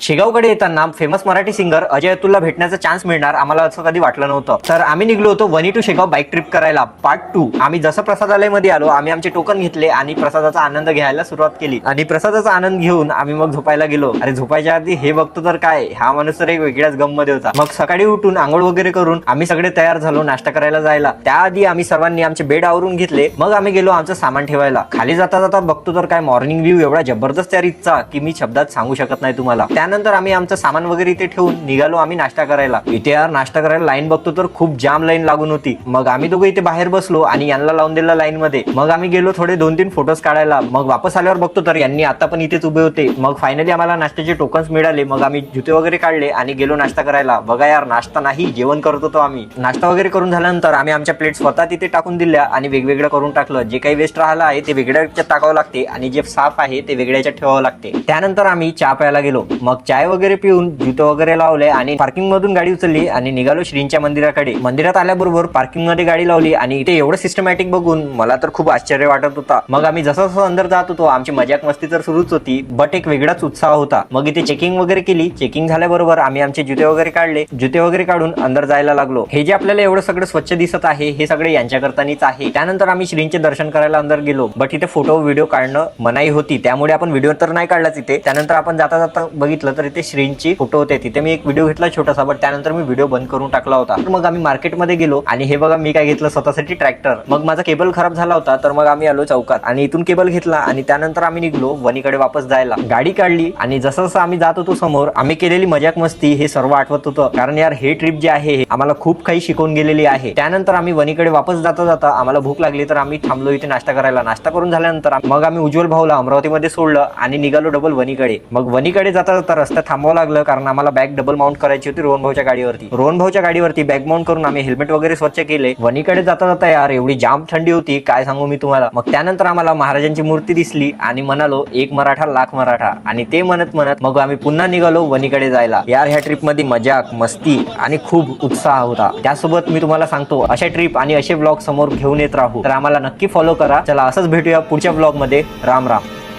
शेगावकडे येताना famous Marathi singer Ajay अतुलला भेटण्याचा chance मिळणार आम्हाला असं कधी वाटलं नव्हतं. तर आम्ही निघलो होतो वनी टू शेगाव बाईक ट्रिप करायला पार्ट 2. आम्ही जसं प्रसादालयमध्ये आलो आम्ही आमचे टोकन घेतले आणि प्रसादाचा आनंद घ्यायला सुरुवात केली आणि प्रसादाचा आनंद घेऊन आम्ही मग झोपायला गेलो. अरे झोपायच्या आधी हे बघतो तर काय, हा माणूस तर एक वेगळ्याच गममध्ये होता. मग सकाळी उठून आंघोळ वगैरे करून आम्ही सगळे तयार झालो नाश्ता करायला जायला. त्याआधी आम्ही सर्वांनी आमचे बेड आवरून घेतले. मग आम्ही गेलो आमचं सामान ठेवायला. खाली जाता जाता बघतो तर काय मॉर्निंग व्ह्यू एवढा जबरदस्त त्या रीतचा की मी शब्दात सांगू शकत नाही तुम्हाला. त्यानंतर आम्ही आमचं सामान वगैरे इथे ठेवून निघालो आम्ही नाश्ता करायला. इथे यार नाश्ता करायला लाईन बघतो तर खूप जाम लाईन लागून होती. मग आम्ही दोघं इथे बाहेर बसलो आणि यांना लावून दिला लाईन मध्ये. मग आम्ही गेलो थोडे 2-3 फोटोज काढायला. मग वापस आल्यावर बघतो तर यांनी आता पण इथेच उभे होते. मग फायनली आम्हाला नाश्त्याचे टोकन्स मिळाले. मग आम्ही जुते वगैरे काढले आणि गेलो नाश्ता करायला. बघा यार नाश्ता नाही जेवण करत होतो आम्ही. नाश्ता वगैरे करून झाल्यानंतर आम्ही आमच्या प्लेट स्वतः तिथे टाकून दिल्या आणि वेगवेगळं करून टाकलं. जे काही वेस्ट राहिला आहे ते वेगळ्या टाकावं लागते आणि जे साफ आहे ते वेगळ्याच्या ठेवावं लागते. त्यानंतर आम्ही चहा प्यायला गेलो. मग चाय वगैरे पिऊन जुते वगैरे लावले आणि पार्किंग मधून गाडी उचलली आणि निघालो श्रींच्या मंदिराकडे. मंदिरात आल्याबरोबर पार्किंग मध्ये गाडी लावली आणि इथे एवढं सिस्टमॅटिक बघून मला तर खूप आश्चर्य वाटत होता. मग आम्ही जसं जसं अंदर जात होतो आमची मजाक मस्ती तर सुरूच होती, बट एक वेगळाच उत्साह होता. मग इथे चेकिंग वगैरे केली. चेकिंग झाल्याबरोबर आम्ही आमचे जुते वगैरे काढले. जुते वगैरे काढून अंदर जायला लागलो. हे जे आपल्याला एवढं सगळं स्वच्छ दिसत आहे हे सगळे यांच्याकरतानीच आहे. त्यानंतर आम्ही श्रींचे दर्शन करायला अंदर गेलो. बट इथे फोटो व्हिडिओ काढणं मनाई होती त्यामुळे आपण व्हिडिओ तर नाही काढलाच इथे. त्यानंतर आपण जाता जाता बघितलं तर इथे श्रींची फोटो होते. तिथे मी एक व्हिडिओ घेतला छोटासा, बट त्यानंतर मी व्हिडिओ बंद करून टाकला होता. मग आम्ही मार्केटमध्ये गेलो आणि हे बघा मी काय घेतलं स्वतःसाठी ट्रॅक्टर. मग माझा केबल खराब झाला होता तर मग आम्ही आलो चौकात आणि इथून केबल घेतला आणि त्यानंतर आम्ही निघलो वनीकडे वापस जायला. गाडी काढली आणि जसं जसं आम्ही जात होतो समोर आम्ही केलेली मजाक मस्ती हे सर्व आठवत होतं. कारण यार हे ट्रिप जे आहे हे आम्हाला खूप काही शिकवून गेलेली आहे. त्यानंतर आम्ही वनीकडे वापस जाता जाता आम्हाला भूक लागली तर आम्ही थांबलो इथे नाश्ता करायला. नाश्ता करून झाल्यानंतर मग आम्ही उज्ज्वल भाऊला अमरावतीमध्ये सोडलं आणि निघालो डबल वनीकडे. मग वनीकडे जाता जाता रस्त्यात थांबावं लागलं कारण आम्हाला बॅग डबल माउंट करायची होती रोहन भाऊच्या गाडीवरती. रोहन भाऊच्या गाडीवरती बॅग माउंट करून आम्ही हेल्मेट वगैरे स्वच्छ केले. वनीकडे जाता जाता यार एवढी जाम थंडी होती काय सांगू मी तुम्हाला. मग त्यानंतर आम्हाला महाराजांची मूर्ती दिसली आणि म्हणालो एक मराठा लाख मराठा आणि ते म्हणत म्हणत मग आम्ही पुन्हा निघालो वनीकडे जायला. यार ह्या ट्रिप मध्ये मजाक मस्ती आणि खूप उत्साह होता. त्यासोबत मी तुम्हाला सांगतो अशा ट्रिप आणि असे ब्लॉग समोर घेऊन येत राहू तर आम्हाला नक्की फॉलो करा. चला असंच भेटूया पुढच्या ब्लॉग मध्ये. राम राम.